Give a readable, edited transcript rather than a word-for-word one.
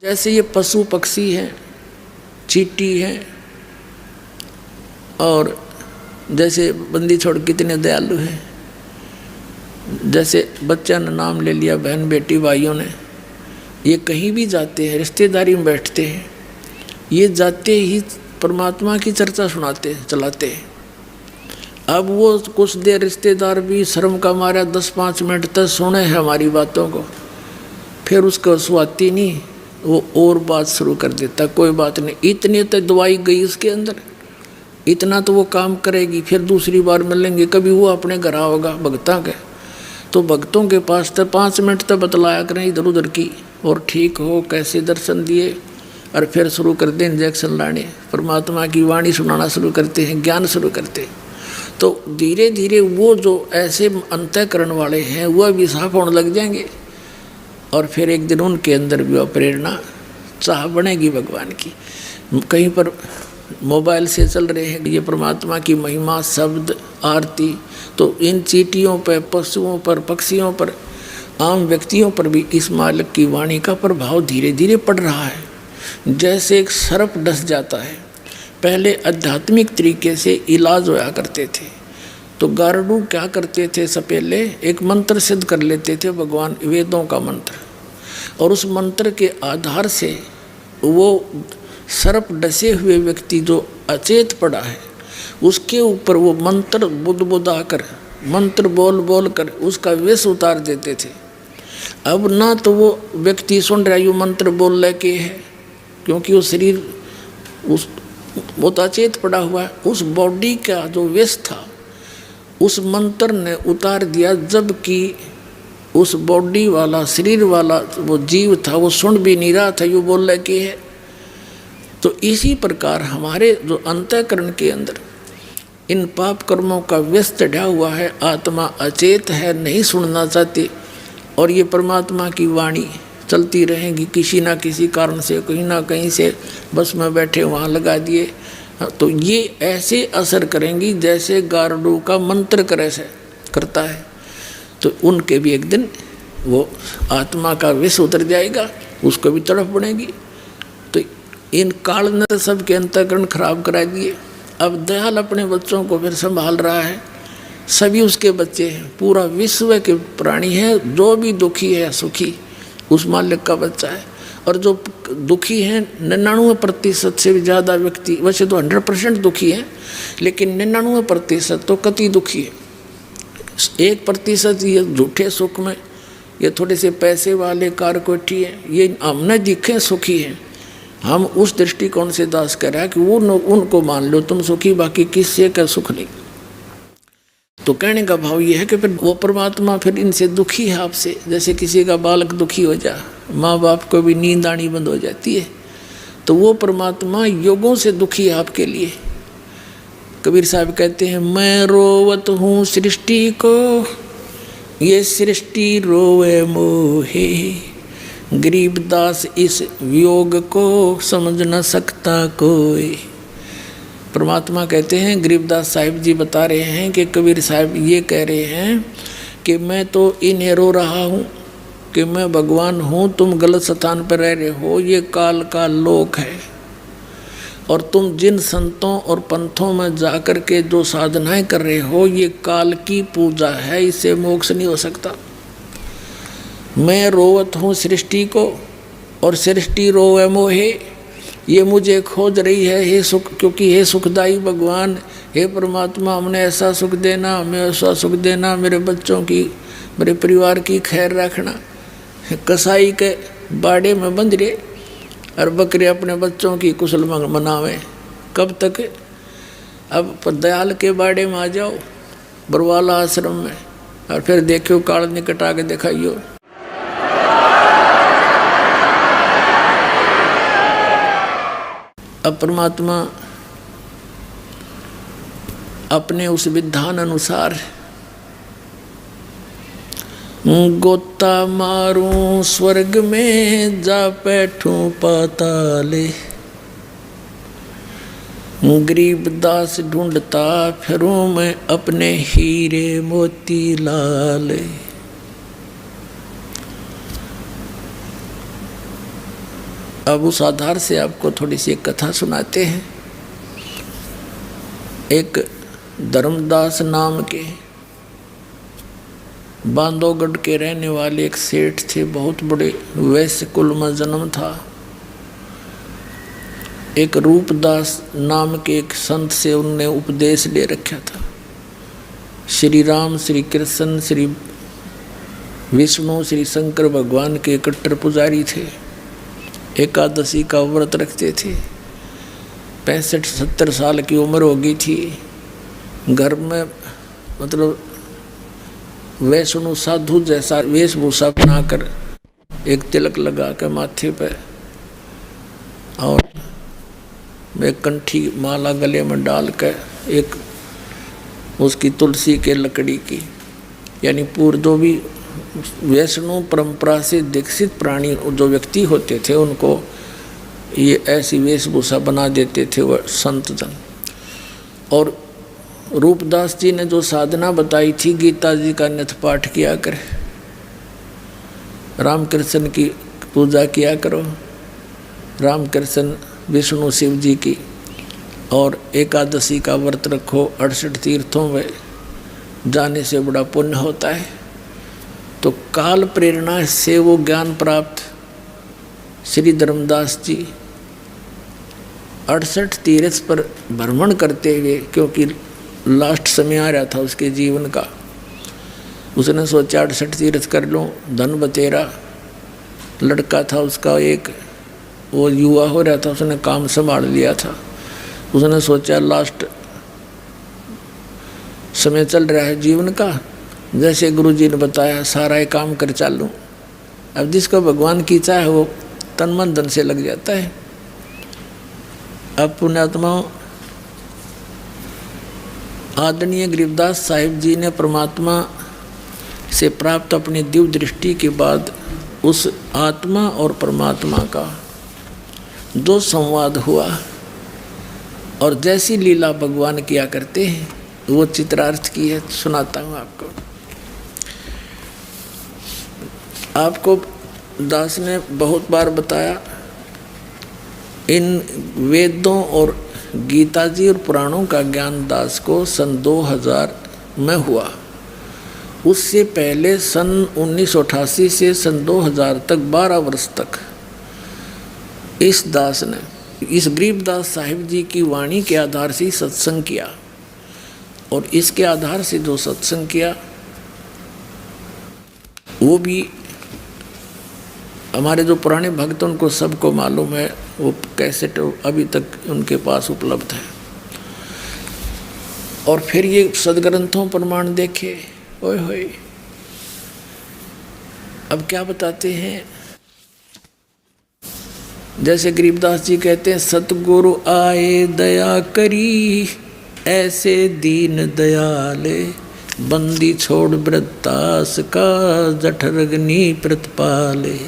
जैसे ये पशु पक्षी हैं, चींटी हैं, और जैसे बंदी छोड़ कितने दयालु हैं। जैसे बच्चा ने नाम ले लिया, बहन बेटी भाइयों ने, ये कहीं भी जाते हैं, रिश्तेदारी में बैठते हैं, ये जाते ही परमात्मा की चर्चा सुनाते चलाते हैं। अब वो कुछ देर रिश्तेदार भी शर्म का मारा 10-5 मिनट तक सुने हैं हमारी बातों को, फिर उसको सुहाती नहीं, वो और बात शुरू कर देता। कोई बात नहीं, इतनी तो दवाई गई उसके अंदर, इतना तो वो काम करेगी, फिर दूसरी बार मिलेंगे, कभी वो अपने घर आओगा भक्तों के, तो भक्तों के पास तो 5 मिनट तक बतलाया करें इधर उधर की, और ठीक हो कैसे दर्शन दिए, और फिर शुरू कर दें इंजेक्शन लाने, परमात्मा की वाणी सुनाना शुरू करते हैं, ज्ञान शुरू करते हैं। तो धीरे धीरे वो जो ऐसे अंतःकरण वाले हैं वह भी साफ होने लग जाएंगे, और फिर एक दिन उनके अंदर भी प्रेरणा चाह बनेगी भगवान की। कहीं पर मोबाइल से चल रहे हैं ये परमात्मा की महिमा, शब्द, आरती, तो इन चींटियों पर, पशुओं पर, पक्षियों पर, आम व्यक्तियों पर भी इस मालिक की वाणी का प्रभाव धीरे धीरे पड़ रहा है। जैसे एक सर्प डस जाता है, पहले आध्यात्मिक तरीके से इलाज होया करते थे, तो गारुड़ क्या करते थे, सपेले एक मंत्र सिद्ध कर लेते थे, भगवान वेदों का मंत्र, और उस मंत्र के आधार से वो सर्प डसे हुए व्यक्ति जो अचेत पड़ा है उसके ऊपर वो मंत्र बुदबुदा कर, मंत्र बोल बोल कर उसका विष उतार देते थे। अब ना तो वो व्यक्ति सुन रहा है ये मंत्र बोल लेके है, क्योंकि वो शरीर उस वो तो अचेत पड़ा हुआ है, उस बॉडी का जो विष था उस मंत्र ने उतार दिया, जबकि उस बॉडी वाला, शरीर वाला वो जीव था वो सुन भी नहीं रहा था ये बोल लेके है। तो इसी प्रकार हमारे जो अंतःकरण के अंदर इन पाप कर्मों का विष चढ़ा हुआ है, आत्मा अचेत है, नहीं सुनना चाहती, और ये परमात्मा की वाणी चलती रहेंगी किसी ना किसी कारण से, कहीं ना कहीं से बस में बैठे वहाँ लगा दिए, तो ये ऐसे असर करेंगी जैसे गारुड़ का मंत्र करे से करता है। तो उनके भी एक दिन वो आत्मा का विष उतर जाएगा, उसको भी तड़प बनेगी। तो इन काल ने सबके अंतःकरण खराब करा दिए। अब दयाल अपने बच्चों को फिर संभाल रहा है, सभी उसके बच्चे हैं, पूरा विश्व के प्राणी है, जो भी दुखी है सुखी उस मालिक का बच्चा है, और जो दुखी हैं 99% से भी ज़्यादा व्यक्ति, वैसे तो 100% दुखी हैं, लेकिन 99% तो कति दुखी है। 1% ये झूठे सुख में, ये थोड़े से पैसे वाले कार कोठी है, ये हमने दिखे सुखी हैं। हम उस दृष्टिकोण से दास कर रहा है कि वो उनको मान लो तुम सुखी, बाकी किससे का सुख नहीं। तो कहने का भाव ये है कि फिर वो परमात्मा फिर इनसे दुखी है आपसे, जैसे किसी का बालक दुखी हो जा, माँ बाप को भी नींद आनी बंद हो जाती है, तो वो परमात्मा योगों से दुखी है आपके लिए। कबीर साहब कहते हैं, मैं रोवत हूँ सृष्टि को, ये सृष्टि रोवे मोहे, गरीबदास इस वियोग को समझ न सकता कोई। परमात्मा कहते हैं, गरीबदास साहिब जी बता रहे हैं कि कबीर साहब ये कह रहे हैं कि मैं तो इन्हें रो रहा हूँ कि मैं भगवान हूँ, तुम गलत स्थान पर रह रहे हो, ये काल का लोक है, और तुम जिन संतों और पंथों में जाकर के जो साधनाएं कर रहे हो ये काल की पूजा है, इससे मोक्ष नहीं हो सकता। मैं रोवत हूँ सृष्टि को, और सृष्टि रोवे मोहे, ये मुझे खोज रही है हे सुख, क्योंकि हे सुखदाई भगवान, हे परमात्मा, हमने ऐसा सुख देना, हमें ऐसा सुख देना, मेरे बच्चों की, मेरे परिवार की खैर रखना। कसाई के बाड़े में बंध रहे और बकरे अपने बच्चों की कुशल मनावे, कब तक? अब दयाल के बाड़े में आ जाओ, बरवाला आश्रम में, और फिर देखो काल निकट आके दिखाइयो। अब परमात्मा अपने उस विधान अनुसार गोता मारूं स्वर्ग में, जा बैठूं पाताले, गरीबदास ढूंढता फिरूं मैं अपने हीरे मोती लाल। 。 . 。 . . . . . . . . . . . . . . . . . . . . . . . . . . . . . 。 . 。 . 。 . 。 . 。 . 。 . 。 . 。 . 。 . 。 . 。 . और अब उस आधार से आपको थोड़ी सी एक कथा सुनाते हैं। एक धर्मदास नाम के बांधवगढ़ के रहने वाले एक सेठ थे, बहुत बड़े वैश्य कुल में जन्म था। एक रूपदास नाम के एक संत से उनने उपदेश ले रखा था। श्री राम, श्री कृष्ण, श्री विष्णु, श्री शंकर भगवान के कट्टर पुजारी थे। एकादशी का व्रत रखते थे। 65-70 साल की उम्र हो गई थी। घर में मतलब वैष्णु साधु जैसा वेशभूषा बनाकर एक तिलक लगा के माथे पे और एक कंठी माला गले में डाल कर एक उसकी तुलसी के लकड़ी की, यानी पूर्व जो भी वैष्णु परंपरा से दीक्षित प्राणी जो व्यक्ति होते थे उनको ये ऐसी वेशभूषा बना देते थे वह संत जन। और रूपदास जी ने जो साधना बताई थी, गीता जी का नित्य पाठ किया कर, राम कृष्ण की पूजा किया करो, राम कृष्ण विष्णु शिव जी की, और एकादशी का व्रत रखो, 68 तीर्थों में जाने से बड़ा पुण्य होता है। तो काल प्रेरणा से वो ज्ञान प्राप्त श्री धर्मदास जी 68 तीर्थ पर भ्रमण करते हुए, क्योंकि लास्ट समय आ रहा था उसके जीवन का, उसने सोचा 68 तीर्थ कर लूँ। धन बतेरा लड़का था उसका, एक वो युवा हो रहा था, उसने काम संभाल लिया था। उसने सोचा लास्ट समय चल रहा है जीवन का, जैसे गुरु जी ने बताया सारा ये काम कर चालूँ। अब जिसको भगवान की चाह है वो तन मन धन से लग जाता है। अब पुण्यात्माओं, आदरणीय गरीबदास साहिब जी ने परमात्मा से प्राप्त अपनी दिव्य दृष्टि के बाद उस आत्मा और परमात्मा का जो संवाद हुआ और जैसी लीला भगवान किया करते हैं वो चित्रार्थ की है, सुनाता हूँ आपको। आपको दास ने बहुत बार बताया, इन वेदों और गीता जी और पुराणों का ज्ञान दास को सन 2000 में हुआ। उससे पहले सन 1988 से सन 2000 तक 12 वर्ष तक इस दास ने इस गरीबदास साहिब जी की वाणी के आधार से सत्संग किया, और इसके आधार से जो सत्संग किया वो भी हमारे जो पुराने भक्त उनको सबको मालूम है। वो कैसेट अभी तक उनके पास उपलब्ध है। और फिर ये सदग्रंथों प्रमाण देखे, ओए होए। अब क्या बताते हैं, जैसे गरीबदास जी कहते हैं, सतगुरु आए दया करी, ऐसे दीन दयाले, बंदी छोड़ वृत्तास का, जठरग्नि प्रतिपाले।